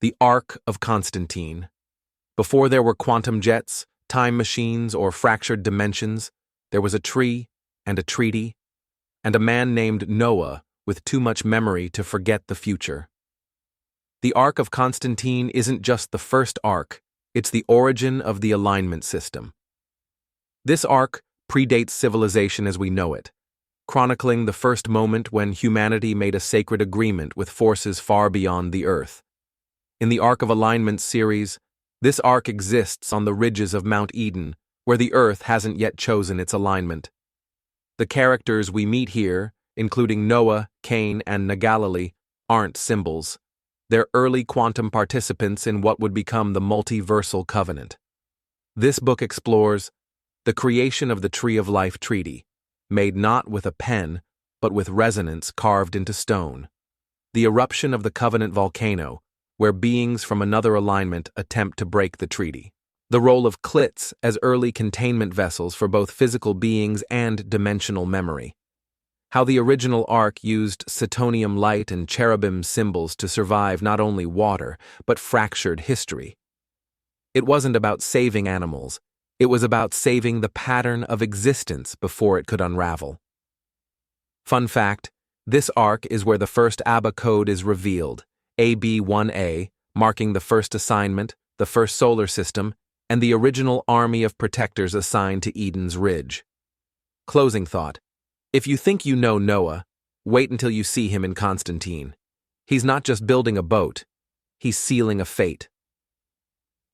The Ark of Constantine. Before there were quantum jets, time machines, or fractured dimensions, there was a tree and a treaty, and a man named Noah with too much memory to forget the future. The Ark of Constantine isn't just the first ark, it's the origin of the alignment system. This ark predates civilization as we know it, chronicling the first moment when humanity made a sacred agreement with forces far beyond the Earth. In the Ark of Alignment series, this ark exists on the ridges of Mount Eden, where the Earth hasn't yet chosen its alignment. The characters we meet here, including Noah, Cain, and Nagalali, aren't symbols. They're early quantum participants in what would become the multiversal covenant. This book explores the creation of the Tree of Life treaty, made not with a pen, but with resonance carved into stone. The eruption of the covenant volcano, where beings from another alignment attempt to break the treaty. The role of clits as early containment vessels for both physical beings and dimensional memory. How the original ark used Setonium light and cherubim symbols to survive not only water, but fractured history. It wasn't about saving animals, it was about saving the pattern of existence before it could unravel. Fun fact, this ark is where the first ABBA code is revealed, AB1A, marking the first assignment, the first solar system, and the original army of protectors assigned to Eden's Ridge. Closing thought. If you think you know Noah, wait until you see him in Constantine. He's not just building a boat, he's sealing a fate.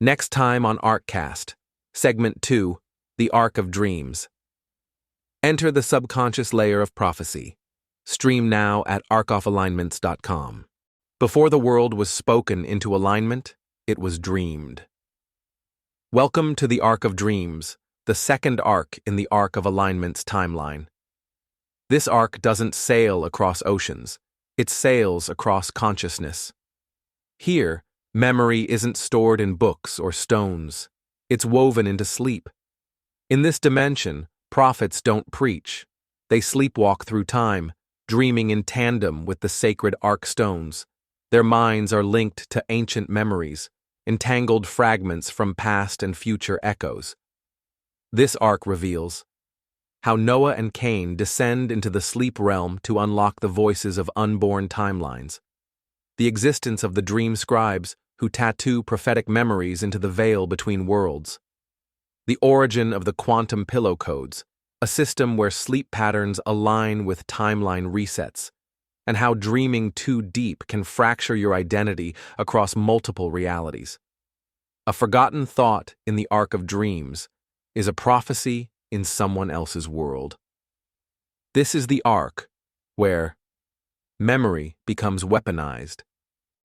Next time on Arkcast, Segment 2, The Ark of Dreams. Enter the subconscious layer of prophecy. Stream now at arkoffalignments.com. Before the world was spoken into alignment, it was dreamed. Welcome to the Ark of Dreams, the second ark in the Ark of Alignment's timeline. This ark doesn't sail across oceans, it sails across consciousness. Here, memory isn't stored in books or stones, it's woven into sleep. In this dimension, prophets don't preach, they sleepwalk through time, dreaming in tandem with the sacred ark stones. Their minds are linked to ancient memories, entangled fragments from past and future echoes. This ark reveals how Noah and Cain descend into the sleep realm to unlock the voices of unborn timelines. The existence of the dream scribes who tattoo prophetic memories into the veil between worlds. The origin of the quantum pillow codes, a system where sleep patterns align with timeline resets, and how dreaming too deep can fracture your identity across multiple realities. A forgotten thought in the Ark of Dreams is a prophecy in someone else's world. This is the ark where memory becomes weaponized,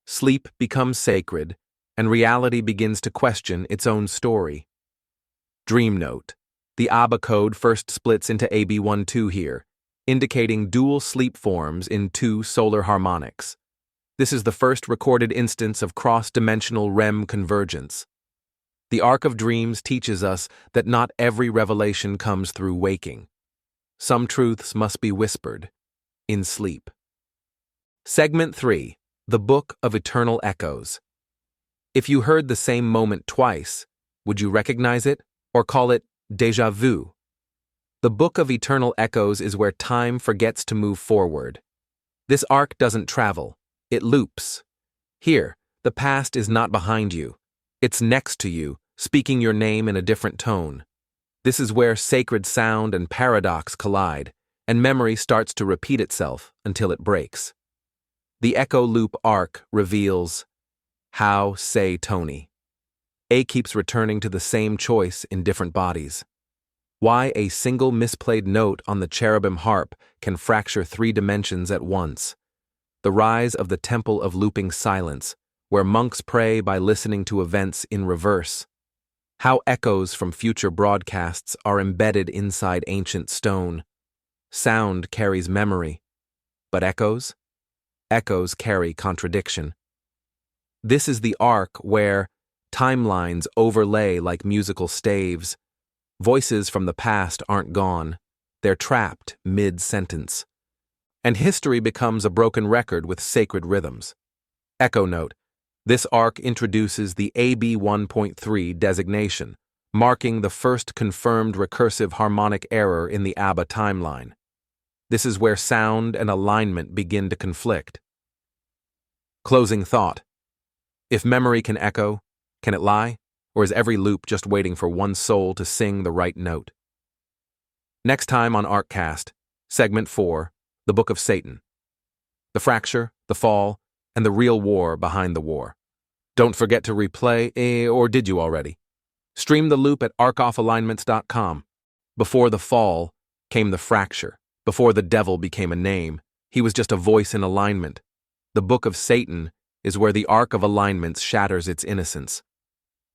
sleep becomes sacred, and reality begins to question its own story. Dream note: the ABBA code first splits into AB12 here, indicating dual sleep forms in 2 solar harmonics. This is the first recorded instance of cross-dimensional REM convergence. The Ark of Dreams teaches us that not every revelation comes through waking. Some truths must be whispered in sleep. Segment 3, The Book of Eternal Echoes. If you heard the same moment twice, would you recognize it or call it déjà vu? The Book of Eternal Echoes is where time forgets to move forward. This ark doesn't travel, it loops. Here, the past is not behind you. It's next to you, speaking your name in a different tone. This is where sacred sound and paradox collide, and memory starts to repeat itself until it breaks. The Echo Loop arc reveals how say Tony. A keeps returning to the same choice in different bodies. Why a single misplayed note on the cherubim harp can fracture 3 dimensions at once. The rise of the Temple of Looping Silence, where monks pray by listening to events in reverse. How echoes from future broadcasts are embedded inside ancient stone. Sound carries memory, but echoes? Echoes carry contradiction. This is the ark where timelines overlay like musical staves. Voices from the past aren't gone, they're trapped mid-sentence. And history becomes a broken record with sacred rhythms. Echo note: This arc introduces the AB 1.3 designation, marking the first confirmed recursive harmonic error in the ABBA timeline. This is where sound and alignment begin to conflict. Closing thought. If memory can echo, can it lie? Or is every loop just waiting for one soul to sing the right note? Next time on Arkcast, Segment 4, The Book of Satan. The fracture, the fall, and the real war behind the war. Don't forget to replay, or did you already? Stream the loop at arkoffalignments.com. Before the fall came the fracture. Before the devil became a name, he was just a voice in alignment. The Book of Satan is where the Ark of Alignments shatters its innocence.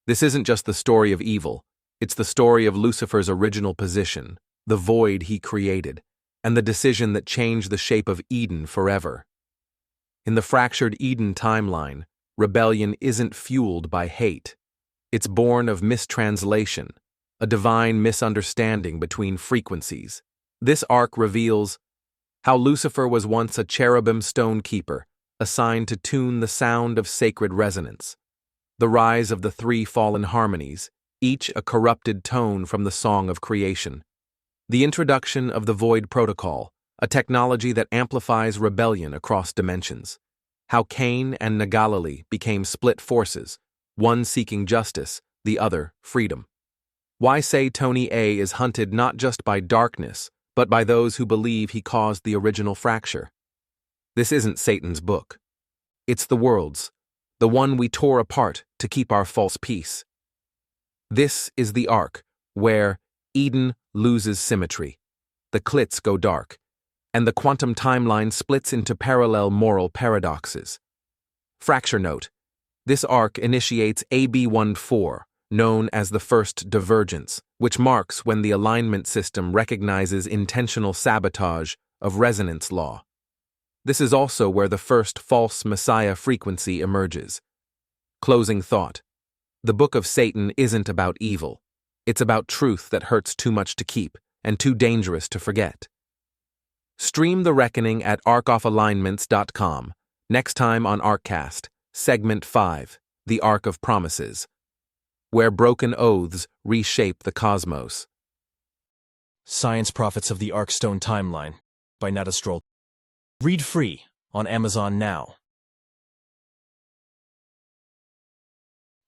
This isn't just the story of evil, it's the story of Lucifer's original position, the void he created, and the decision that changed the shape of Eden forever. In the fractured Eden timeline, rebellion isn't fueled by hate. It's born of mistranslation, a divine misunderstanding between frequencies. This arc reveals how Lucifer was once a cherubim stone keeper, assigned to tune the sound of sacred resonance. The rise of the three fallen harmonies, each a corrupted tone from the song of creation. The introduction of the Void Protocol, a technology that amplifies rebellion across dimensions. How Cain and Nagalali became split forces, one seeking justice, the other freedom. Why say Tony A is hunted not just by darkness, but by those who believe he caused the original fracture. This isn't Satan's book. It's the world's, the one we tore apart to keep our false peace. This is the arc where Eden loses symmetry, the clits go dark, and the quantum timeline splits into parallel moral paradoxes. Fracture note. This arc initiates AB14, known as the first divergence, which marks when the alignment system recognizes intentional sabotage of resonance law. This is also where the first false messiah frequency emerges. Closing thought. The Book of Satan isn't about evil. It's about truth that hurts too much to keep and too dangerous to forget. Stream The Reckoning at arkoffalignments.com. Next time on Arkcast, Segment 5, The Ark of Promises, where broken oaths reshape the cosmos. Science Prophets of the Arkstone Timeline by Nadastrol. Read free on Amazon now.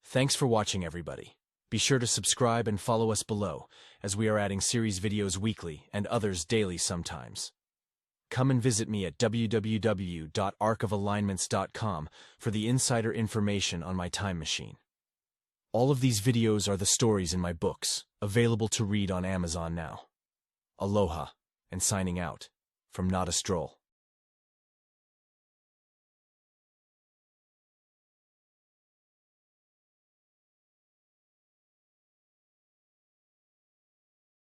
Thanks for watching, everybody. Be sure to subscribe and follow us below, as we are adding series videos weekly and others daily sometimes. Come and visit me at www.arkoffalignments.com for the insider information on my time machine. All of these videos are the stories in my books, available to read on Amazon now. Aloha, and signing out from Nadastrol.